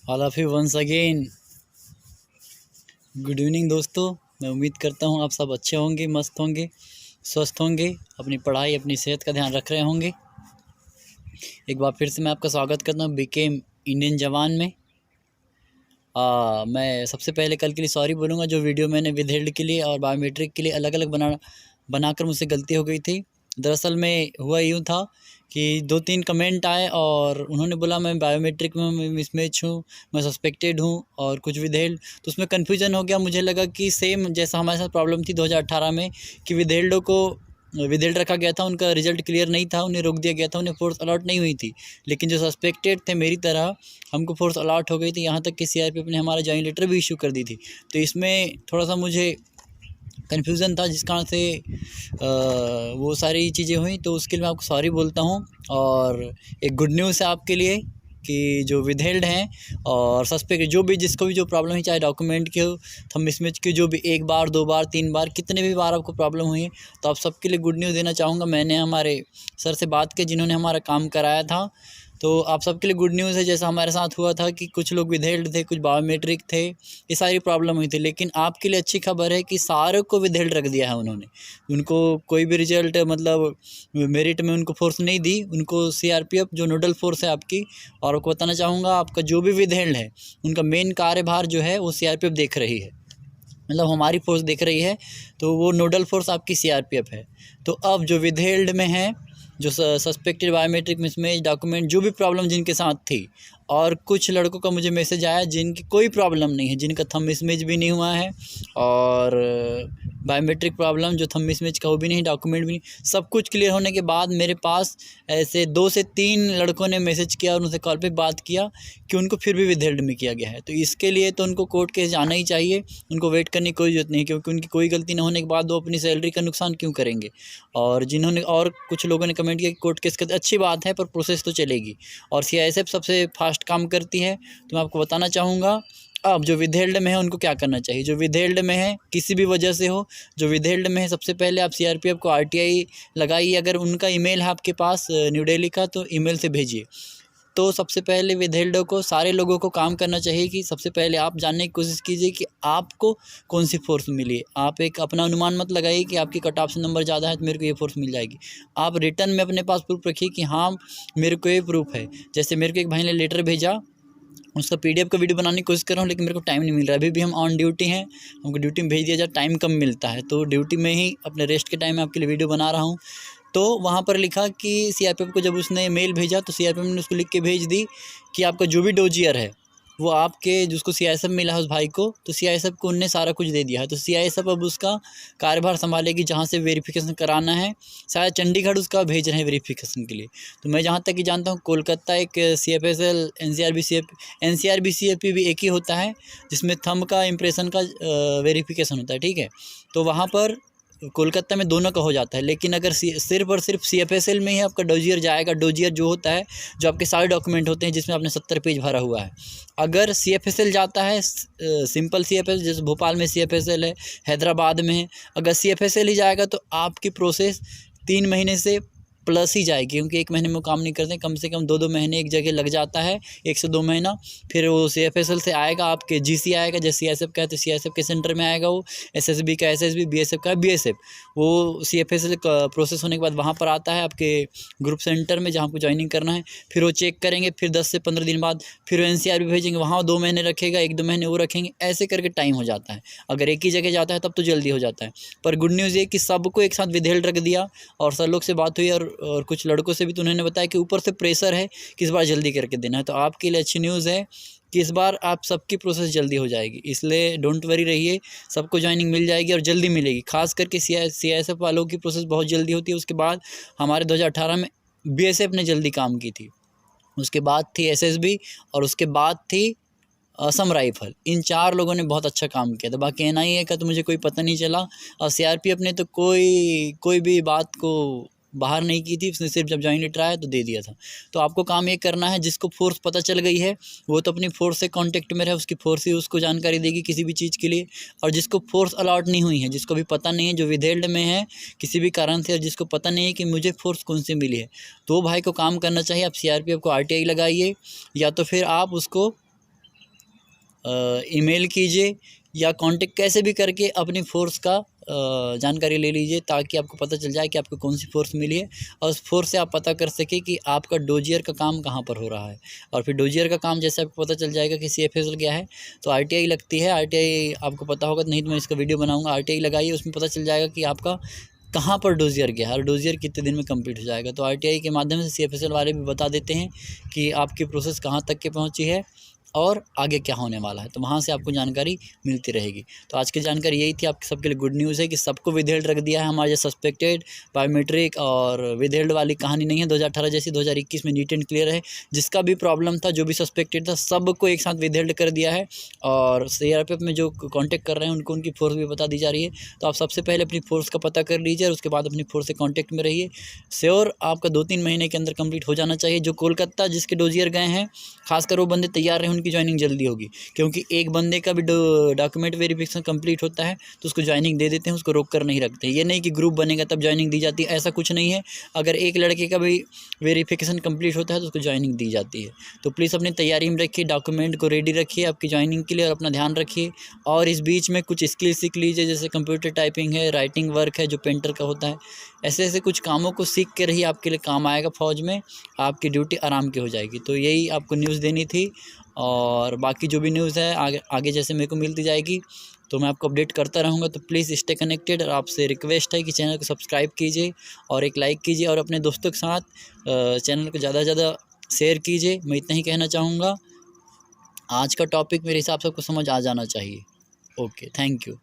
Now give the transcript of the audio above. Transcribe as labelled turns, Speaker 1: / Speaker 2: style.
Speaker 1: All of you once again good evening दोस्तों। मैं उम्मीद करता हूँ आप सब अच्छे होंगे, मस्त होंगे, स्वस्थ होंगे, अपनी पढ़ाई अपनी सेहत का ध्यान रख रहे होंगे। एक बार फिर से मैं आपका स्वागत करता हूँ बीकेम इंडियन जवान में। मैं सबसे पहले कल के लिए सॉरी बोलूँगा, जो वीडियो मैंने विदहेल्ड के लिए और बायोमेट्रिक के लिए अलग अलग बनाकर मुझसे गलती हो गई थी। दरअसल में हुआ यूँ था कि 2-3 कमेंट आए और उन्होंने बोला मैं बायोमेट्रिक में मिसमैच हूँ, मैं सस्पेक्टेड हूँ और कुछ विदहेल्ड, तो उसमें कन्फ्यूजन हो गया। मुझे लगा कि सेम जैसा हमारे साथ प्रॉब्लम थी 2018 में कि विदहेल्डों को विदहेल्ड रखा गया था, उनका रिजल्ट क्लियर नहीं था, उन्हें रोक दिया गया था, उन्हें फोर्स अलॉट नहीं हुई थी। लेकिन जो सस्पेक्टेड थे मेरी तरह, हमको फोर्स अलॉट हो गई थी, यहाँ तक कि सीआरपीएफ ने हमारा जॉइनिंग लेटर भी इशू कर दी थी। तो इसमें थोड़ा सा मुझे कन्फ्यूज़न था, जिस कारण से वो सारी चीज़ें हुई। तो उसके लिए मैं आपको सॉरी बोलता हूँ। और एक गुड न्यूज़ है आपके लिए कि जो विदहेल्ड हैं और सस्पेक्ट जो भी जिसको भी जो प्रॉब्लम है, चाहे डॉक्यूमेंट की हो, थंब मिसमैच की, जो भी 1 बार 2 बार 3 बार कितने भी बार आपको प्रॉब्लम हुई है, तो आप सबके लिए गुड न्यूज़ देना चाहूँगा। मैंने हमारे सर से बात की जिन्होंने हमारा काम कराया था, तो आप सबके लिए गुड न्यूज़ है। जैसा हमारे साथ हुआ था कि कुछ लोग विदहेल्ड थे, कुछ बायोमेट्रिक थे, ये सारी प्रॉब्लम हुई थी। लेकिन आपके लिए अच्छी खबर है कि सारे को विदहेल्ड रख दिया है उन्होंने। उनको कोई भी रिजल्ट मतलब मेरिट में उनको फोर्स नहीं दी। उनको सीआरपीएफ जो नोडल फोर्स है आपकी, और आपको बताना चाहूँगा आपका जो भी विदहेल्ड है उनका मेन कार्यभार जो है वो सीआरपीएफ देख रही है, मतलब हमारी फोर्स देख रही है। तो वो नोडल फोर्स आपकी सीआरपीएफ है। तो अब जो विदहेल्ड में है, जो सस्पेक्टेड बायोमेट्रिक मिसमैच डॉक्यूमेंट जो भी प्रॉब्लम जिनके साथ थी, और कुछ लड़कों का मुझे मैसेज आया जिनकी कोई प्रॉब्लम नहीं है, जिनका थंब मिसमैच भी नहीं हुआ है और बायोमेट्रिक प्रॉब्लम जो थंब मिसमैच का वो भी नहीं, डॉक्यूमेंट भी नहीं, सब कुछ क्लियर होने के बाद मेरे पास ऐसे 2 से 3 लड़कों ने मैसेज किया और उनसे कॉल पे बात किया कि उनको फिर भी विदहेल्ड में किया गया है। तो इसके लिए तो उनको कोर्ट केस जाना ही चाहिए, उनको वेट करने की कोई ज़रूरत नहीं, क्योंकि उनकी कोई गलती न होने के बाद वो अपनी सैलरी का नुकसान क्यों करेंगे। और जिन्होंने और कुछ लोगों ने कमेंट किया कि कोर्ट केस करते, अच्छी बात है, पर प्रोसेस तो चलेगी और सीआईएसएफ सबसे फास्ट काम करती है। तो मैं आपको बताना चाहूँगा अब जो विदहेल्ड में है उनको क्या करना चाहिए। जो विदहेल्ड में है किसी भी वजह से हो, जो विदहेल्ड में है, सबसे पहले आप सीआरपीएफ को आरटीआई लगाइए। अगर उनका ईमेल है आपके पास न्यू दिल्ली का, तो ईमेल से भेजिए। तो सबसे पहले विदहेल्डों को, सारे लोगों को काम करना चाहिए कि सबसे पहले आप जानने की कोशिश कीजिए कि आपको कौन सी फ़ोर्स मिली है। आप एक अपना अनुमान मत लगाइए कि आपकी कट ऑफ से नंबर ज़्यादा है तो मेरे को ये फ़ोर्स मिल जाएगी। आप रिटर्न में अपने पास प्रूफ रखिए कि हाँ मेरे को ये प्रूफ है। जैसे मेरे को एक भाई ने लेटर भेजा, उसका पीडीएफ का वीडियो बनाने की कोशिश कर रहा हूँ, लेकिन मेरे को टाइम नहीं मिल रहा है। अभी भी हम ऑन ड्यूटी हैं, हमको ड्यूटी में भेज दिया जाए, टाइम कम मिलता है, तो ड्यूटी में ही अपने रेस्ट के टाइम में आपके लिए वीडियो बना रहा हूँ। तो वहाँ पर लिखा कि सीआरपीएफ को जब उसने मेल भेजा तो सीआरपीएफ ने उसको लिख के भेज दी कि आपका जो भी डोजियर है वो आपके, जिसको सीआईएसएफ मिला है उस भाई को, तो सीआईएसएफ को उनने सारा कुछ दे दिया है। तो सीआईएसएफ अब उसका कार्यभार संभालेगी, जहाँ से वेरिफिकेशन कराना है। शायद चंडीगढ़ उसका भेज रहे हैं वेरिफिकेशन के लिए। तो मैं जहाँ तक कि जानता हूँ कोलकाता एक सीएफएसएल एनसीआरबीसीएफ भी एक ही होता है, जिसमें थंब का इम्प्रेशन का वेरिफिकेशन होता है, ठीक है। तो वहाँ पर कोलकाता में दोनों का हो जाता है। लेकिन अगर सिर्फ और सिर्फ सीएफएसएल में ही आपका डोजियर जाएगा, डोजियर जो होता है जो आपके सारे डॉक्यूमेंट होते हैं जिसमें आपने 70 पेज भरा हुआ है, अगर सीएफएसएल जाता है, सिंपल सीएफएसएल, जैसे भोपाल में सीएफएसएल है, हैदराबाद में है, अगर सीएफएसएल ही जाएगा तो आपकी प्रोसेस 3 महीने से प्लस ही जाएगी, क्योंकि 1 महीने में काम नहीं करते, कम से कम 2-2 महीने एक जगह लग जाता है, 1 से 2 महीना। फिर वो सीएफएसएल से आएगा, आपके जीसी आएगा, जैसे सीआईएसएफ का है तो सीआईएसएफ के सेंटर में आएगा वो, एसएसबी का एसएसबी, बीएसएफ का बीएसएफ। वो सीएफएसएल का प्रोसेस होने के बाद वहाँ पर आता है आपके ग्रुप सेंटर में, जहाँ आपको ज्वाइनिंग करना है। फिर वो चेक करेंगे, फिर 10 से 15 दिन बाद फिर वो एनसीआरबी भेजेंगे, वहाँ 2 महीने रखेगा, 1-2 महीने वो रखेंगे, ऐसे करके टाइम हो जाता है। अगर एक ही जगह जाता है तब तो जल्दी हो जाता है। पर गुड न्यूज़ ये कि सबको एक साथ विदहेल्ड रख दिया। और सर लोग से बात हुई और कुछ लड़कों से भी, तो उन्होंने बताया कि ऊपर से प्रेशर है कि इस बार जल्दी करके देना है। तो आपके लिए अच्छी न्यूज़ है कि इस बार आप सबकी प्रोसेस जल्दी हो जाएगी, इसलिए डोंट वरी रहिए, सबको ज्वाइनिंग मिल जाएगी और जल्दी मिलेगी। खास करके सीआईएसएफ वालों की प्रोसेस बहुत जल्दी होती है। उसके बाद हमारे 2018 में बीएसएफ ने जल्दी काम की थी, उसके बाद थी एसएसबी और उसके बाद थी असम राइफल। इन 4 लोगों ने बहुत अच्छा काम किया था। बाकी एनआईए का तो मुझे कोई पता नहीं चला, और सीआरपीएफ ने तो कोई भी बात को बाहर नहीं की थी, उसने सिर्फ जब ज्वाइनिंग लेटर आया तो दे दिया था। तो आपको काम ये करना है, जिसको फोर्स पता चल गई है वो तो अपनी फोर्स से कांटेक्ट में रहे, उसकी फोर्स ही उसको जानकारी देगी किसी भी चीज़ के लिए। और जिसको फोर्स अलॉट नहीं हुई है, जिसको भी पता नहीं है, जो विदहेल्ड में है किसी भी कारण से, और जिसको पता नहीं है कि मुझे फोर्स कौन सी मिली है, तो भाई को काम करना चाहिए। आप सीआरपीएफ को आरटीआई लगाइए, या तो फिर आप उसको ईमेल कीजिए या कांटेक्ट कैसे भी करके अपनी फ़ोर्स का जानकारी ले लीजिए, ताकि आपको पता चल जाए कि आपको कौन सी फ़ोर्स मिली है और उस फ़ोर्स से आप पता कर सकें कि आपका डोजियर का काम कहाँ पर हो रहा है। और फिर डोजियर का काम जैसे आपको पता चल जाएगा कि CFSL क्या है, तो RTI लगती है। RTI आपको पता होगा, नहीं तो मैं इसका वीडियो बनाऊँगा। RTI लगाइए, उसमें पता चल जाएगा कि आपका कहाँ पर डोजियर गया है और डोजियर कितने दिन में कंप्लीट हो जाएगा। तो RTI के माध्यम से CFSL वाले भी बता देते हैं कि आपकी प्रोसेस कहाँ तक के पहुँची है और आगे क्या होने वाला है, तो वहाँ से आपको जानकारी मिलती रहेगी। तो आज की जानकारी यही थी। आप सबके लिए गुड न्यूज़ है कि सबको विदहेल्ड रख दिया है। हमारे सस्पेक्टेड बायोमेट्रिक और विदहेल्ड वाली कहानी नहीं है 2018 जैसी। 2021 में नीट एंड क्लियर है, जिसका भी प्रॉब्लम था, जो भी सस्पेक्टेड था, सबको एक साथ विदहेल्ड कर दिया है। और CRPF में जो कॉन्टैक्ट कर रहे हैं उनको उनकी फ़ोर्स भी बता दी जा रही है। तो आप सबसे पहले अपनी फ़ोर्स का पता कर लीजिए और उसके बाद अपनी फ़ोर्स से कॉन्टैक्ट में रहिए। श्योर आपका 2-3 महीने के अंदर कंप्लीट हो जाना चाहिए। जो कोलकाता जिसके डोजियर गए हैं, खासकर वो बंदे तैयार रहे, उनकी ज्वाइनिंग जल्दी होगी, क्योंकि एक बंदे का भी डॉक्यूमेंट वेरिफिकेशन कंप्लीट होता है तो उसको ज्वाइनिंग दे देते हैं, उसको रोक कर नहीं रखते। ये नहीं कि ग्रुप बनेगा तब ज्वाइनिंग दी जाती है, ऐसा कुछ नहीं है। अगर एक लड़के का भी वेरिफिकेशन कंप्लीट होता है तो उसको ज्वाइनिंग दी जाती है। तो प्लीज़ अपनी तैयारी में रखिए, डॉक्यूमेंट को रेडी रखिए आपकी ज्वाइनिंग के लिए और अपना ध्यान रखिए। और इस बीच में कुछ स्किल सीख लीजिए, जैसे कंप्यूटर टाइपिंग है, राइटिंग वर्क है जो पेंटर का होता है। ऐसे ऐसे कुछ कामों को सीख के रहिए, आपके लिए काम आएगा। फ़ौज में आपकी ड्यूटी आराम की हो जाएगी। तो यही आपको न्यूज़ देनी थी। और बाकी जो भी न्यूज़ है आगे आगे जैसे मेरे को मिलती जाएगी तो मैं आपको अपडेट करता रहूँगा। तो प्लीज़ स्टे कनेक्टेड। और आपसे रिक्वेस्ट है कि चैनल को सब्सक्राइब कीजिए और एक लाइक कीजिए और अपने दोस्तों के साथ चैनल को ज़्यादा से ज़्यादा शेयर कीजिए। मैं इतना ही कहना चाहूँगा। आज का टॉपिक मेरे हिसाब से आपको समझ आ जाना चाहिए। Okay, thank you.